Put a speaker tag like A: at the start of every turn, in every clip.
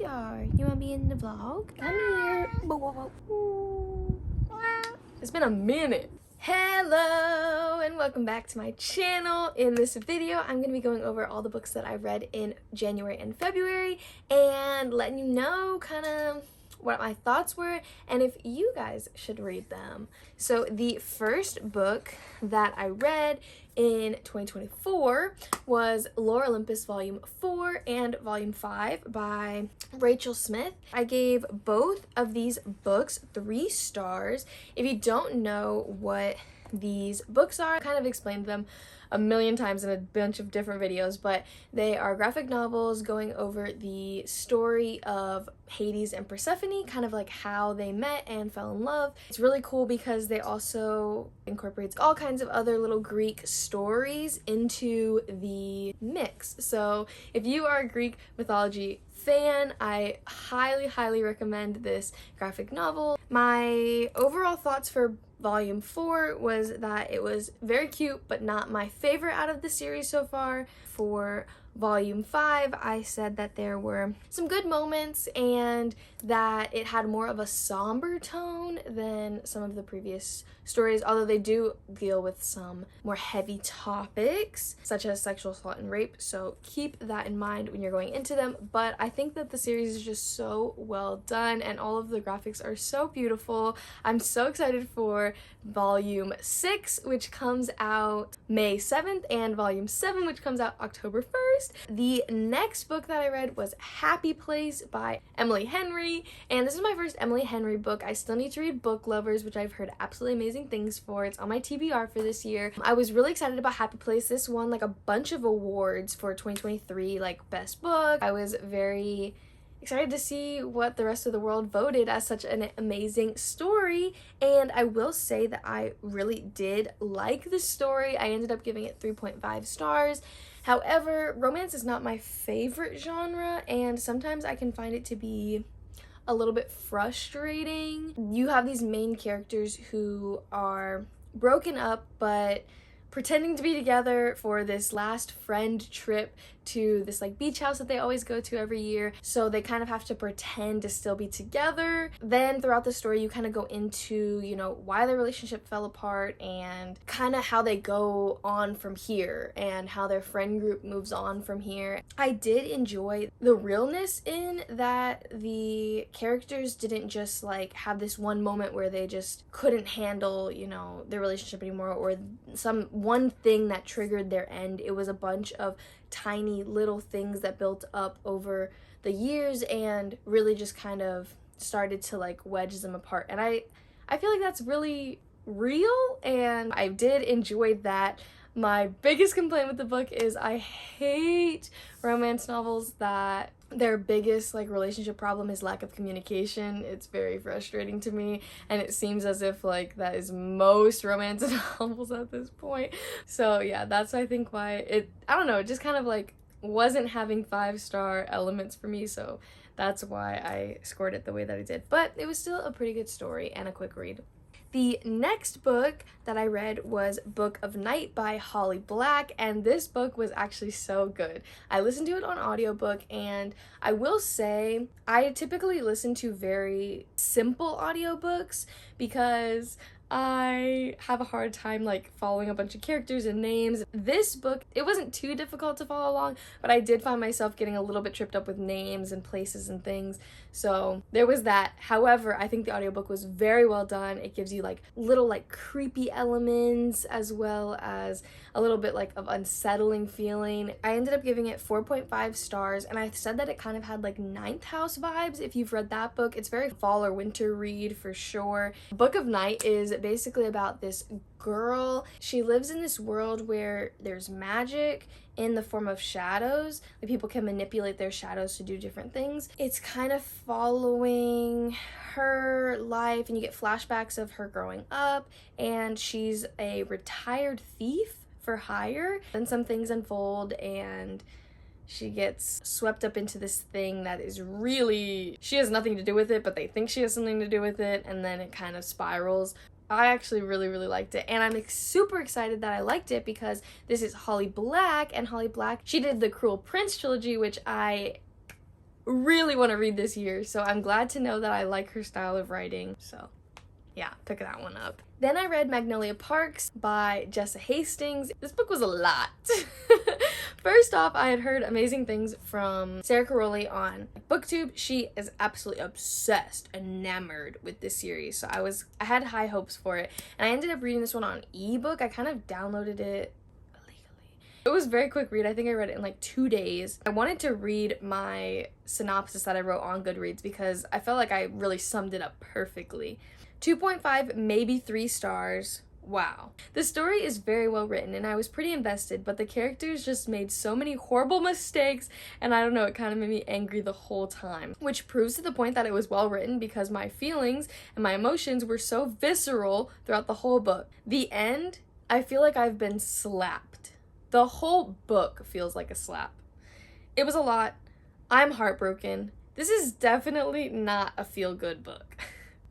A: star. You wanna be in the vlog? Come here. It's been a minute. Hello and welcome back to my channel. In this video, I'm going to be going over all the books that I read in January and February and letting you know kind of what my thoughts were and if you guys should read them. So the first book that I read in 2024 was Lore Olympus Volume 4 and Volume 5 by Rachel Smith. I gave both of these books 3 stars. If you don't know what these books are, I kind of explained them a million times in a bunch of different videos, but they are graphic novels going over the story of Hades and Persephone, kind of like how they met and fell in love. It's really cool because they also incorporates all kinds of other little Greek stories into the mix. So if you are a Greek mythology fan, I highly recommend this graphic novel. My overall thoughts for Volume 4 was that it was very cute, but not my favorite out of the series so far. For Volume 5, I said that there were some good moments and that it had more of a somber tone than some of the previous stories, although they do deal with some more heavy topics, such as sexual assault and rape, so keep that in mind when you're going into them. But I think that the series is just so well done and all of the graphics are so beautiful. I'm so excited for Volume 6, which comes out May 7th, and Volume 7, which comes out October 1st. The next book that I read was Happy Place by Emily Henry, and this is my first Emily Henry book. I still need to read Book Lovers, which I've heard absolutely amazing things for. It's on my TBR for this year. I was really excited about Happy Place. This won like a bunch of awards for 2023, like Best Book. I was very excited to see what the rest of the world voted as such an amazing story, and I will say that I really did like the story. I ended up giving it 3.5 stars. However, romance is not my favorite genre, and sometimes I can find it to be a little bit frustrating. You have these main characters who are broken up but pretending to be together for this last friend trip to this like beach house that they always go to every year, so they kind of have to pretend to still be together. Then throughout the story you kind of go into, you know, why their relationship fell apart and kind of how they go on from here and how their friend group moves on from here. I did enjoy the realness in that the characters didn't just like have this one moment where they just couldn't handle, you know, their relationship anymore or some one thing that triggered their end. It was a bunch of tiny little things that built up over the years and really just kind of started to like wedge them apart, and I feel like that's really real and I did enjoy that. My biggest complaint with the book is I hate romance novels that their biggest like relationship problem is lack of communication. It's very frustrating to me, and it seems as if like that is most romance novels at this point. So yeah, that's I think why I don't know, it just kind of like wasn't having 5-star elements for me, so that's why I scored it the way that I did. But it was still a pretty good story and a quick read. The next book that I read was Book of Night by Holly Black, and this book was actually so good. I listened to it on audiobook, and I will say I typically listen to very simple audiobooks because I have a hard time like following a bunch of characters and names. This book, it wasn't too difficult to follow along, but I did find myself getting a little bit tripped up with names and places and things. So there was that. However, I think the audiobook was very well done. It gives you like little like creepy elements as well as a little bit like of unsettling feeling. I ended up giving it 4.5 stars, and I said that it kind of had like Ninth House vibes. If you've read that book, it's very fall or winter read for sure. Book of Night is basically about this girl. She lives in this world where there's magic in the form of shadows. Like people can manipulate their shadows to do different things. It's kind of following her life, and you get flashbacks of her growing up, and she's a retired thief for hire. Then some things unfold and she gets swept up into this thing that is really, she has nothing to do with it, but they think she has something to do with it, and then it kind of spirals. I actually really liked it, and I'm super excited that I liked it because this is Holly Black, and Holly Black, she did the Cruel Prince trilogy, which I really want to read this year, so I'm glad to know that I like her style of writing. So yeah, pick that one up. Then I read Magnolia Parks by Jessa Hastings. This book was a lot. First off, I had heard amazing things from Sarah Caroli on BookTube. She is absolutely obsessed, enamored with this series. So I had high hopes for it. And I ended up reading this one on ebook. I kind of downloaded it illegally. It was a very quick read. I think I read it in like 2 days. I wanted to read my synopsis that I wrote on Goodreads because I felt like I really summed it up perfectly. 2.5, maybe 3 stars. Wow. The story is very well written and I was pretty invested, but the characters just made so many horrible mistakes and I don't know, it kind of made me angry the whole time. Which proves to the point that it was well written because my feelings and my emotions were so visceral throughout the whole book. The end, I feel like I've been slapped. The whole book feels like a slap. It was a lot. I'm heartbroken. This is definitely not a feel-good book.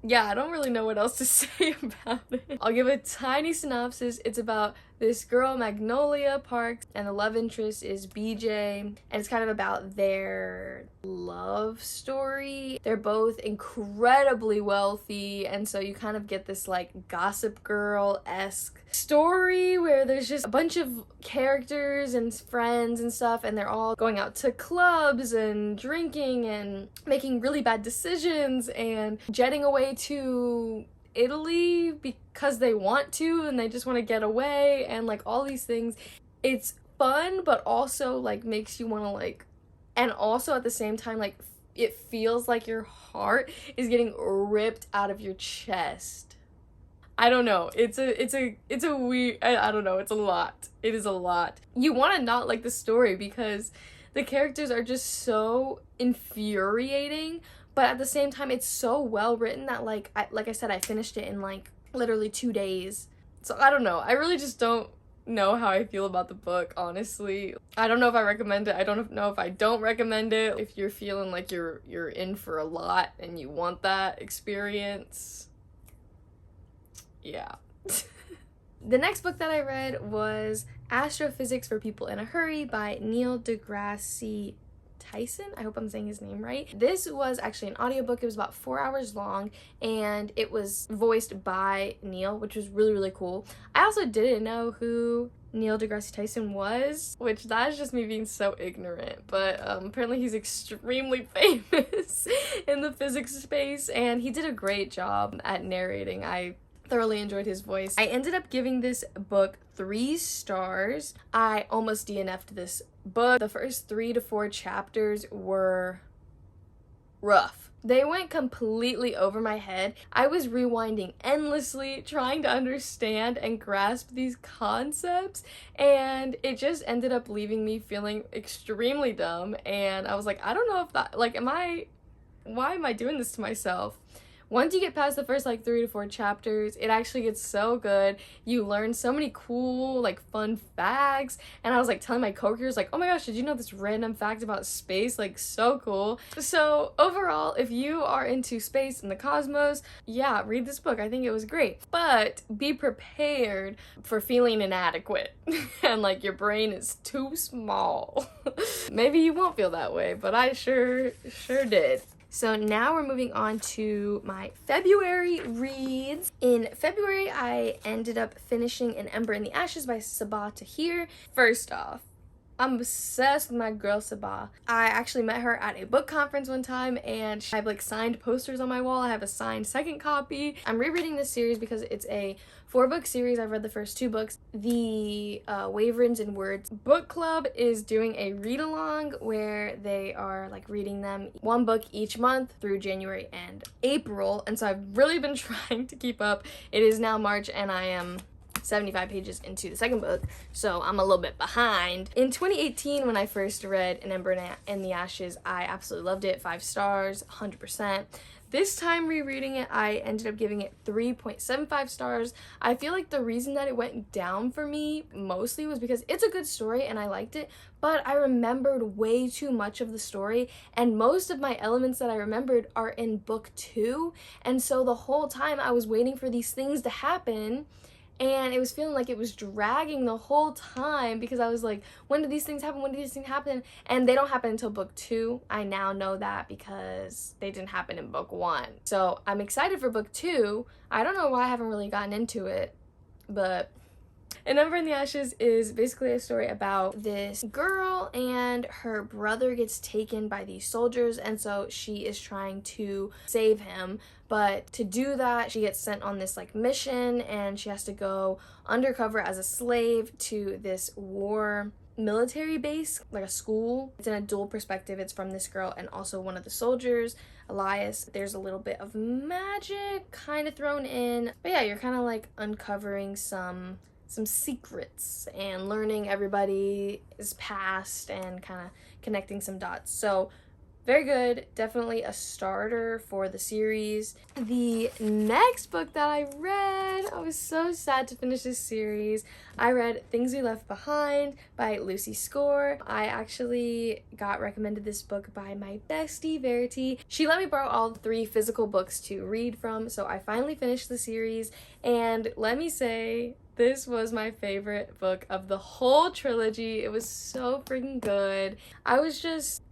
A: Yeah, I don't really know what else to say about it. I'll give a tiny synopsis. It's about this girl, Magnolia Parks, and the love interest is BJ, and it's kind of about their love story. They're both incredibly wealthy, and so you kind of get this like Gossip Girl-esque story where there's just a bunch of characters and friends and stuff, and they're all going out to clubs and drinking and making really bad decisions and jetting away to Italy because they want to and they just want to get away and like all these things. It's fun but also like makes you want to like, and also at the same time like it feels like your heart is getting ripped out of your chest. I don't know. It's a weird, I don't know. It's a lot. It is a lot. You want to not like the story because the characters are just so infuriating, but at the same time, it's so well written that like I said, I finished it in like literally 2 days. So I don't know. I really just don't know how I feel about the book, honestly. I don't know if I recommend it. I don't know if I don't recommend it. If you're feeling like you're in for a lot and you want that experience, yeah. The next book that I read was Astrophysics for People in a Hurry by Neil deGrasse Tyson. I hope I'm saying his name right. This was actually an audiobook. It was about 4 hours long and it was voiced by Neil, which was really, really cool. I also didn't know who Neil deGrasse Tyson was, which that is just me being so ignorant, but apparently he's extremely famous in the physics space and he did a great job at narrating. I thoroughly enjoyed his voice. I ended up giving this book 3 stars. I almost DNF'd this book. The first 3 to 4 chapters were rough. They went completely over my head. I was rewinding endlessly, trying to understand and grasp these concepts, and it just ended up leaving me feeling extremely dumb, and I was like, I don't know if that, like, why am I doing this to myself? Once you get past the first like 3 to 4 chapters, it actually gets so good. You learn so many cool, like fun facts. And I was like telling my coworkers like, oh my gosh, did you know this random fact about space? Like so cool. So overall, if you are into space and the cosmos, yeah, read this book. I think it was great. But be prepared for feeling inadequate and like your brain is too small. Maybe you won't feel that way, but I sure did. So now we're moving on to my February reads. In February, I ended up finishing An Ember in the Ashes by Sabaa Tahir. First off, I'm obsessed with my girl Sabaa. I actually met her at a book conference one time and I have like signed posters on my wall. I have a signed second copy. I'm rereading this series because it's a 4-book series. I've read the first 2 books. The Waverings and Words book club is doing a read-along where they are like reading them 1 book each month through January and April. And so I've really been trying to keep up. It is now March and I am 75 pages into the second book, so I'm a little bit behind. In 2018, when I first read An Ember in the Ashes, I absolutely loved it. 5 stars, 100%. This time rereading it, I ended up giving it 3.75 stars. I feel like the reason that it went down for me mostly was because it's a good story and I liked it, but I remembered way too much of the story, and most of my elements that I remembered are in book 2, and so the whole time I was waiting for these things to happen, and it was feeling like it was dragging the whole time because I was like, when did these things happen? When did these things happen? And they don't happen until book 2. I now know that because they didn't happen in book 1. So I'm excited for book 2. I don't know why I haven't really gotten into it, but A Number in the Ashes is basically a story about this girl, and her brother gets taken by these soldiers, and so she is trying to save him. But to do that, she gets sent on this like mission, and she has to go undercover as a slave to this war military base, like a school. It's in a dual perspective. It's from this girl and also one of the soldiers, Elias. There's a little bit of magic kind of thrown in, but yeah, you're kind of like uncovering some secrets and learning everybody's past and kind of connecting some dots. So very good, definitely a starter for the series. The next book that I read, I was so sad to finish this series. I read Things We Left Behind by Lucy Score. I actually got recommended this book by my bestie, Verity. She let me borrow all 3 physical books to read from, so I finally finished the series, and let me say, this was my favorite book of the whole trilogy. It was so freaking good. I was just,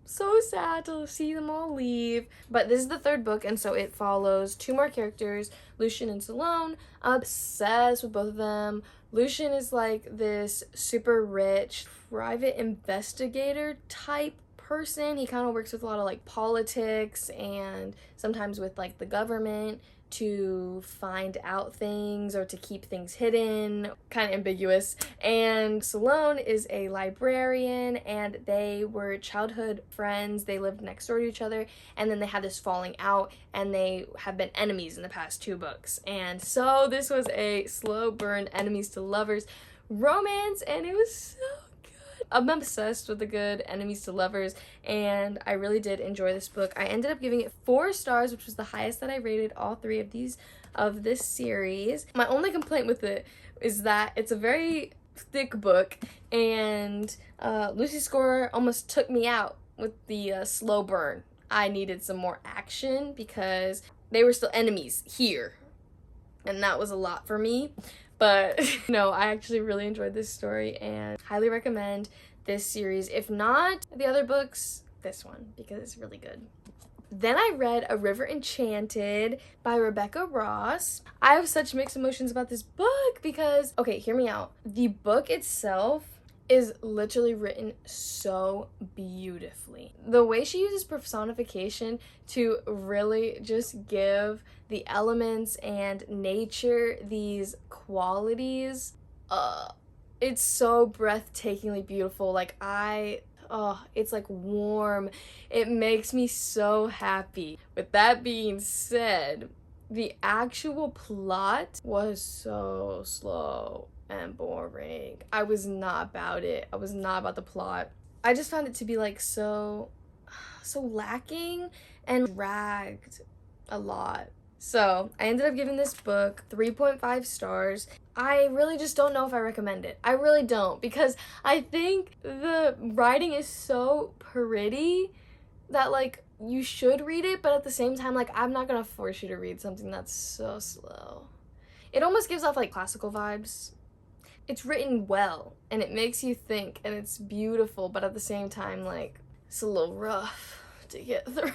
A: so sad to see them all leave. But this is the 3rd book, and so it follows 2 more characters, Lucien and Salone. I'm obsessed with both of them. Lucien is like this super rich private investigator type person. He kind of works with a lot of like politics and sometimes with like the government to find out things or to keep things hidden, kind of ambiguous. And Salone is a librarian, and they were childhood friends. They lived next door to each other, and then they had this falling out, and they have been enemies in the past 2 books. And so this was a slow burn enemies to lovers romance, and it was so I'm obsessed with the good enemies to lovers, and I really did enjoy this book. I ended up giving it 4 stars, which was the highest that I rated all 3 of this series. My only complaint with it is that it's a very thick book, and Lucy Score almost took me out with the slow burn. I needed some more action because they were still enemies here, and that was a lot for me. But no, I actually really enjoyed this story and highly recommend this series. If not the other books, this one, because it's really good. Then I read A River Enchanted by Rebecca Ross. I have such mixed emotions about this book because, okay, hear me out. The book itself is literally written so beautifully. The way she uses personification to really just give the elements and nature these qualities, it's so breathtakingly beautiful. Like it's like warm. It makes me so happy. With that being said, the actual plot was so slow and boring. I was not about it. I was not about the plot. I just found it to be like so lacking and dragged a lot. So I ended up giving this book 3.5 stars. I really just don't know if I recommend it. I really don't, because I think the writing is so pretty that like you should read it, but at the same time, like, I'm not gonna force you to read something that's so slow. It almost gives off like classical vibes. It's written well and it makes you think and it's beautiful, but at the same time, like, it's a little rough to get through.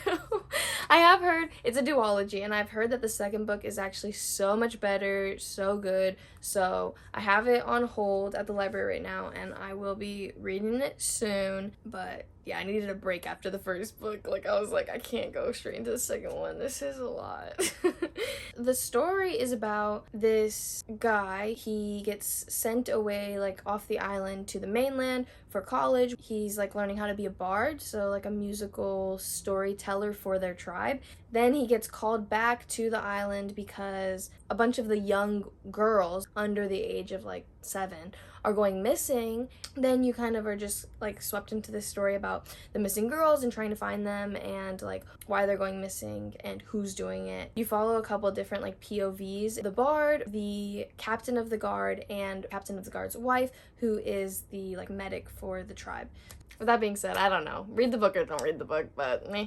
A: I have heard it's a duology, and I've heard that the 2nd book is actually so much better, so good. So I have it on hold at the library right now, and I will be reading it soon. But yeah, I needed a break after the 1st book. Like, I was like, I can't go straight into the 2nd one. This is a lot. The story is about this guy. He gets sent away, like, off the island to the mainland for college. He's like learning how to be a bard, so like a musical storyteller for their tribe. Then he gets called back to the island because a bunch of the young girls under the age of like 7 are going missing. Then you kind of are just like swept into this story about the missing girls and trying to find them and like why they're going missing and who's doing it. You follow a couple different like POVs. The bard, the captain of the guard, and captain of the guard's wife, who is the like medic for the tribe. With that being said, I don't know. Read the book or don't read the book, but meh.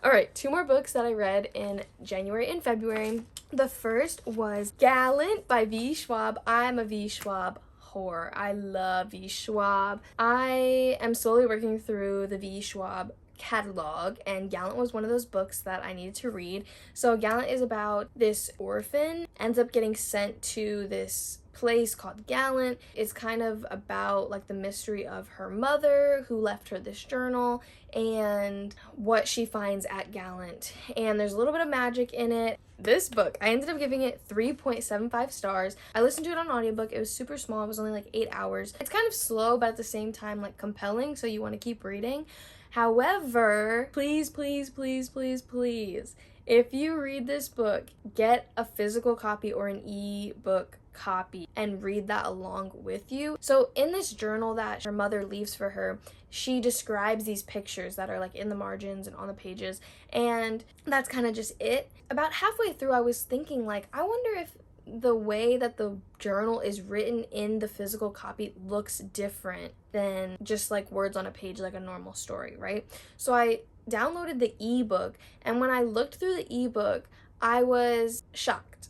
A: Alright, 2 more books that I read in January and February. The first was Gallant by V. Schwab. I'm a V. Schwab whore. I love V. Schwab. I am slowly working through the V. Schwab catalog, and Gallant was one of those books that I needed to read. So Gallant is about this orphan ends up getting sent to this place called Gallant. It's kind of about like the mystery of her mother who left her this journal and what she finds at Gallant. And there's a little bit of magic in it. This book, I ended up giving it 3.75 stars. I listened to it on audiobook. It was super small. It was only like 8 hours. It's kind of slow, but at the same time like compelling, so you want to keep reading. However, please, please, please, please, please, if you read this book, get a physical copy or an e-book copy and read that along with you. So in this journal that her mother leaves for her, she describes these pictures that are like in the margins and on the pages, and that's kind of just it. About halfway through, I was thinking like, I wonder if the way that the journal is written in the physical copy looks different than just like words on a page like a normal story, right? So I downloaded the ebook, and when I looked through the ebook, I was shocked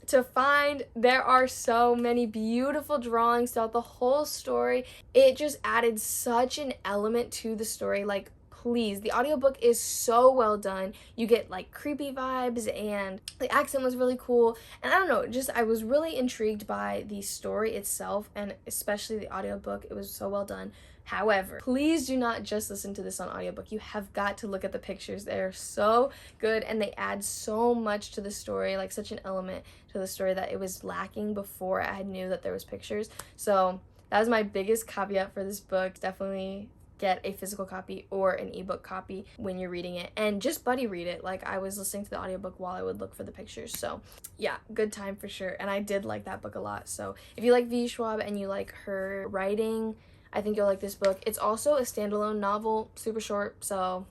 A: to find there are so many beautiful drawings throughout the whole story. It just added such an element to the story. Like, please, the audiobook is so well done. You get like creepy vibes, and the accent was really cool. And I don't know, just I was really intrigued by the story itself, and especially the audiobook. It was so well done. However, please do not just listen to this on audiobook. You have got to look at the pictures. They're so good, and they add so much to the story, like such an element to the story that it was lacking before I knew that there was pictures. So that was my biggest caveat for this book. Definitely get a physical copy or an ebook copy when you're reading it, and just buddy read it. Like, I was listening to the audiobook while I would look for the pictures. So yeah, good time for sure. And I did like that book a lot. So if you like V. Schwab and you like her writing, I think you'll like this book. It's also a standalone novel, super short, so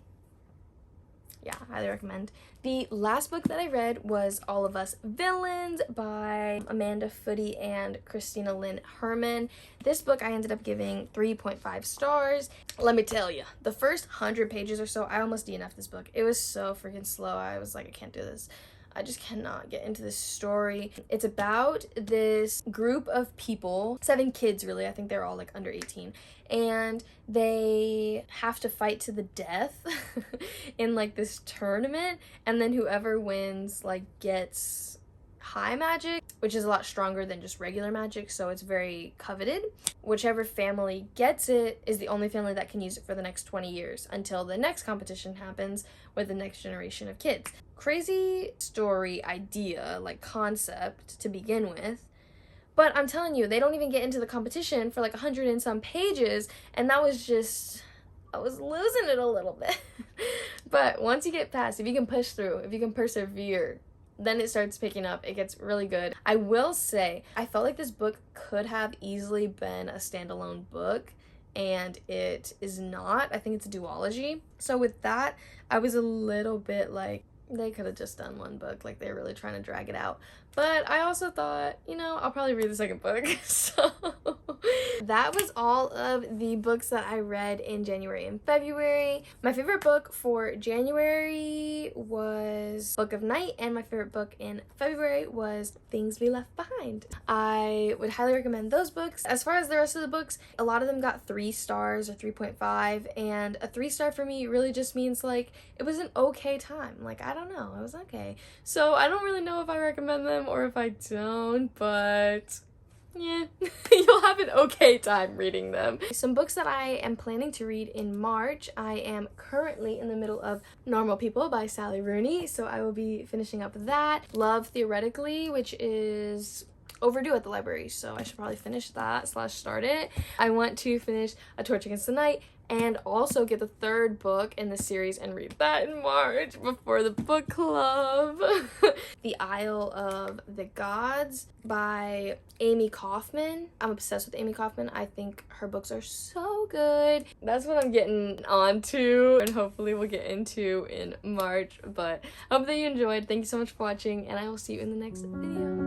A: yeah, highly recommend. The last book that I read was All of Us Villains by Amanda Foote and Christina Lynn Herman. This book I ended up giving 3.5 stars. Let me tell you, the first 100 pages or so, I almost DNF'd this book. It was so freaking slow. I was like, I can't do this. I just cannot get into this story. It's about this group of people, 7 kids really, I think they're all like under 18, and they have to fight to the death in like this tournament, and then whoever wins like gets high magic, which is a lot stronger than just regular magic, so it's very coveted. Whichever family gets it is the only family that can use it for the next 20 years until the next competition happens with the next generation of kids. Crazy story idea, like concept to begin with, but I'm telling you, they don't even get into the competition for like 100 and some pages, and that was just, I was losing it a little bit. But once you get past, if you can push through, if you can persevere, then it starts picking up. It gets really good. I will say, I felt like this book could have easily been a standalone book, and it is not. I think it's a duology. So with that, I was a little bit like, they could have just done one book. Like, they're really trying to drag it out. But I also thought, you know, I'll probably read the second book. So that was all of the books that I read in January and February. My favorite book for January was Book of Night, and my favorite book in February was Things We Left Behind. I would highly recommend those books. As far as the rest of the books, a lot of them got 3 stars or 3.5, and a 3-star for me really just means like it was an okay time. Like, I don't know, it was okay. So I don't really know if I recommend them or if I don't, but yeah, you'll have an okay time reading them. Some books that I am planning to read in March. I am currently in the middle of Normal People by Sally Rooney, so I will be finishing up that. Love Theoretically, which is overdue at the library, so I should probably finish that / start it. I want to finish A Torch Against the Night, and also get the 3rd book in the series and read that in March before the book club. The Isle of the Gods by Amy Kaufman. I'm obsessed with Amy Kaufman. I think her books are so good. That's what I'm getting onto, and hopefully we'll get into in March. But I hope that you enjoyed. Thank you so much for watching, and I will see you in the next video.